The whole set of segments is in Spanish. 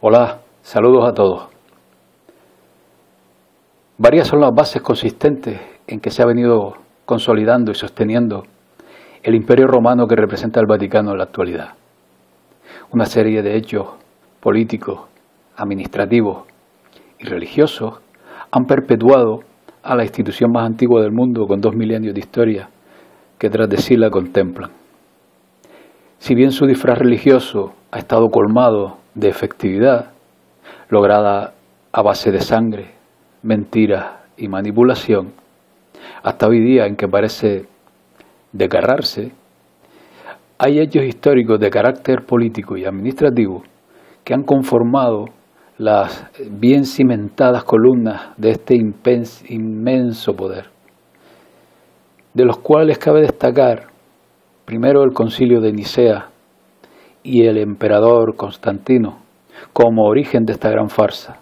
Hola, saludos a todos. Varias son las bases consistentes en que se ha venido consolidando y sosteniendo el Imperio Romano que representa el Vaticano en la actualidad. Una serie de hechos políticos, administrativos y religiosos han perpetuado a la institución más antigua del mundo con 2 milenios de historia que tras de sí la contemplan. Si bien su disfraz religioso ha estado colmado de efectividad, lograda a base de sangre, mentiras y manipulación, hasta hoy día en que parece desgarrarse, hay hechos históricos de carácter político y administrativo que han conformado las bien cimentadas columnas de este inmenso poder, de los cuales cabe destacar primero el Concilio de Nicea y el emperador Constantino como origen de esta gran farsa,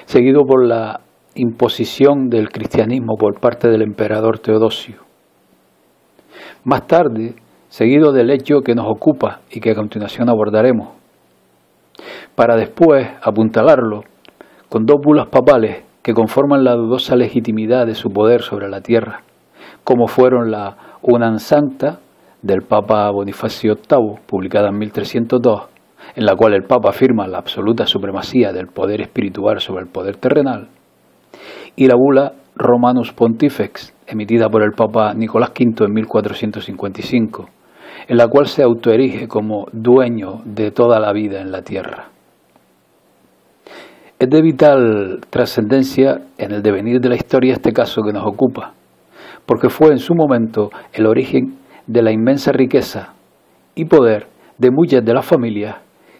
seguido por la imposición del cristianismo por parte del emperador Teodosio. Más tarde, seguido del hecho que nos ocupa y que a continuación abordaremos, para después apuntalarlo con 2 bulas papales que conforman la dudosa legitimidad de su poder sobre la tierra, como fueron la Unam Sancta del Papa Bonifacio VIII, publicada en 1302, en la cual el Papa afirma la absoluta supremacía del poder espiritual sobre el poder terrenal, y la bula Romanus Pontifex, emitida por el Papa Nicolás V en 1455, en la cual se autoerige como dueño de toda la vida en la tierra. Es de vital trascendencia en el devenir de la historia este caso que nos ocupa, porque fue en su momento el origen de la inmensa riqueza y poder de muchas de las familias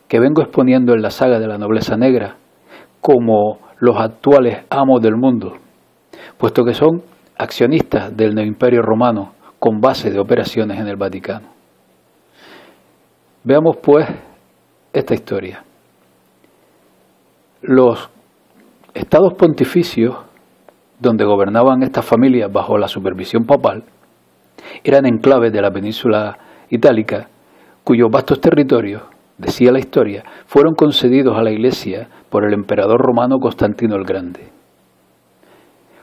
que vengo exponiendo en la saga de la nobleza negra como los actuales amos del mundo, puesto que son accionistas del neoimperio romano con base de operaciones en el Vaticano. Veamos pues esta historia. Los estados pontificios, donde gobernaban estas familias bajo la supervisión papal, eran enclaves de la península itálica, cuyos vastos territorios, decía la historia, fueron concedidos a la Iglesia por el emperador romano Constantino el Grande.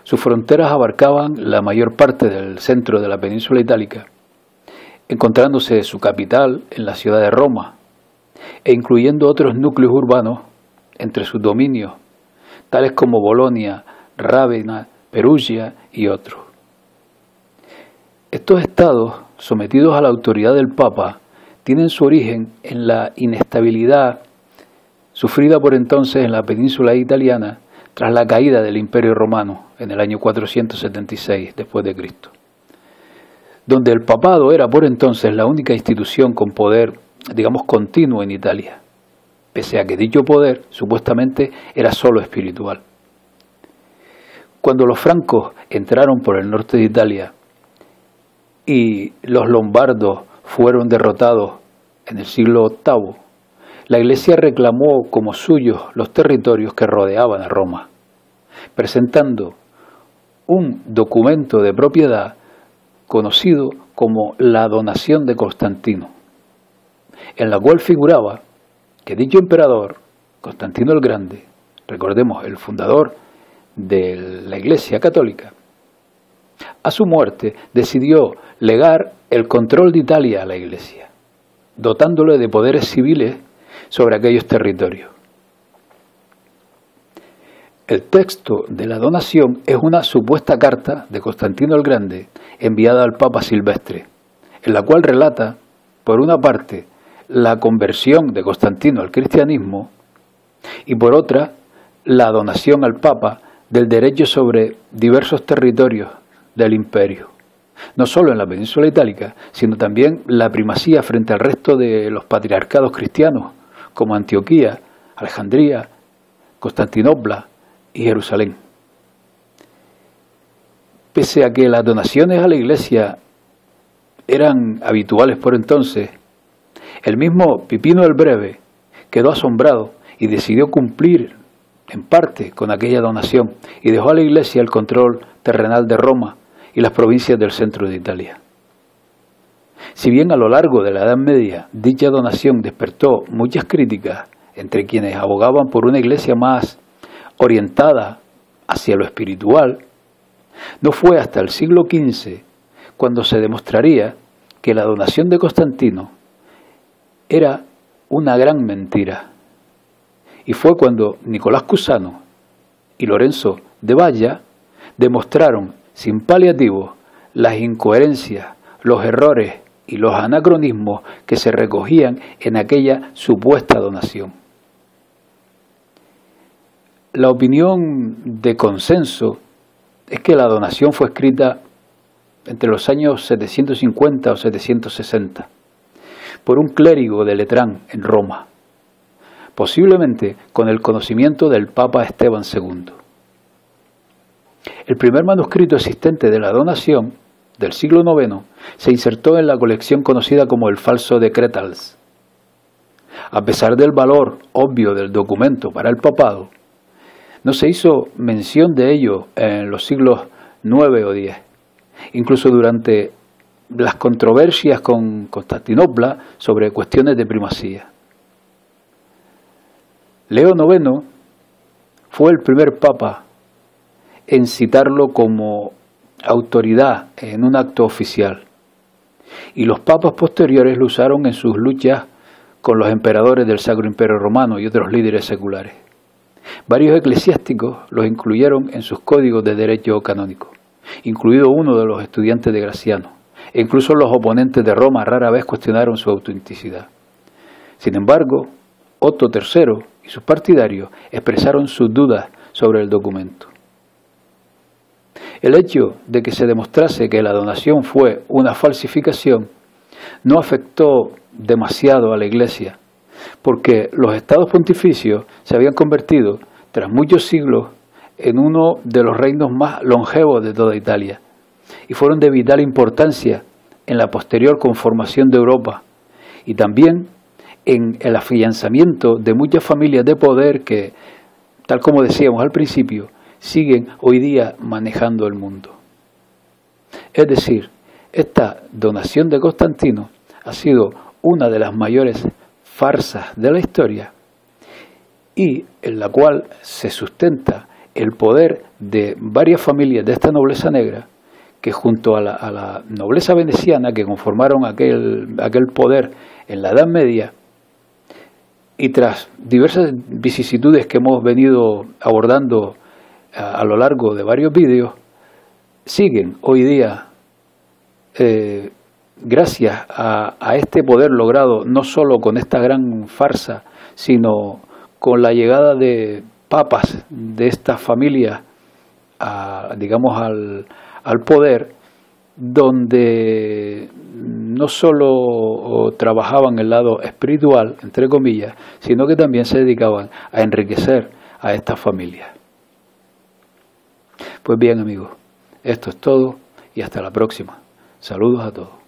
Sus fronteras abarcaban la mayor parte del centro de la península itálica, encontrándose su capital en la ciudad de Roma, e incluyendo otros núcleos urbanos entre sus dominios, tales como Bolonia, Rávena, Perugia y otros. Estos estados, sometidos a la autoridad del Papa, tienen su origen en la inestabilidad sufrida por entonces en la península italiana tras la caída del Imperio Romano en el año 476 después de Cristo, donde el papado era por entonces la única institución con poder, digamos, continuo en Italia, pese a que dicho poder supuestamente era solo espiritual. Cuando los francos entraron por el norte de Italia y los lombardos fueron derrotados en el siglo VIII, la Iglesia reclamó como suyos los territorios que rodeaban a Roma, presentando un documento de propiedad conocido como la Donación de Constantino, en la cual figuraba que dicho emperador, Constantino el Grande, recordemos el fundador de la Iglesia Católica, a su muerte decidió legar el control de Italia a la Iglesia, dotándole de poderes civiles sobre aquellos territorios. El texto de la donación es una supuesta carta de Constantino el Grande enviada al Papa Silvestre, en la cual relata, por una parte, la conversión de Constantino al cristianismo y por otra, la donación al Papa del derecho sobre diversos territorios del imperio, no solo en la península itálica, sino también la primacía frente al resto de los patriarcados cristianos, como Antioquía, Alejandría, Constantinopla y Jerusalén. Pese a que las donaciones a la Iglesia eran habituales por entonces, el mismo Pipino el Breve quedó asombrado y decidió cumplir en parte con aquella donación y dejó a la Iglesia el control terrenal de Roma y las provincias del centro de Italia. Si bien a lo largo de la Edad Media dicha donación despertó muchas críticas entre quienes abogaban por una iglesia más orientada hacia lo espiritual, no fue hasta el siglo XV cuando se demostraría que la donación de Constantino era una gran mentira. Y fue cuando Nicolás Cusano y Lorenzo de Valla demostraron sin paliativos las incoherencias, los errores y los anacronismos que se recogían en aquella supuesta donación. La opinión de consenso es que la donación fue escrita entre los años 750 o 760 por un clérigo de Letrán en Roma, posiblemente con el conocimiento del Papa Esteban II. El primer manuscrito existente de la donación, del siglo IX, se insertó en la colección conocida como el Falso Decretals. A pesar del valor obvio del documento para el papado, no se hizo mención de ello en los siglos IX o X, incluso durante las controversias con Constantinopla sobre cuestiones de primacía. Leo IX fue el primer papa en citarlo como autoridad en un acto oficial, y los papas posteriores lo usaron en sus luchas con los emperadores del Sacro Imperio Romano y otros líderes seculares. Varios eclesiásticos los incluyeron en sus códigos de derecho canónico, incluido uno de los estudiantes de Graciano, e incluso los oponentes de Roma rara vez cuestionaron su autenticidad. Sin embargo, Otto III y sus partidarios expresaron sus dudas sobre el documento. El hecho de que se demostrase que la donación fue una falsificación no afectó demasiado a la Iglesia, porque los estados pontificios se habían convertido, tras muchos siglos, en uno de los reinos más longevos de toda Italia, y fueron de vital importancia en la posterior conformación de Europa, y también en el afianzamiento de muchas familias de poder que, tal como decíamos al principio, siguen hoy día manejando el mundo. Es decir, esta donación de Constantino ha sido una de las mayores farsas de la historia, y en la cual se sustenta el poder de varias familias de esta nobleza negra, que junto a la nobleza veneciana que conformaron aquel poder en la Edad Media, y tras diversas vicisitudes que hemos venido abordando a lo largo de varios vídeos, siguen hoy día, gracias a este poder logrado no solo con esta gran farsa, sino con la llegada de papas de esta familia digamos al poder, donde no solo trabajaban el lado espiritual, entre comillas, sino que también se dedicaban a enriquecer a esta familia. Pues bien, amigos, esto es todo y hasta la próxima. Saludos a todos.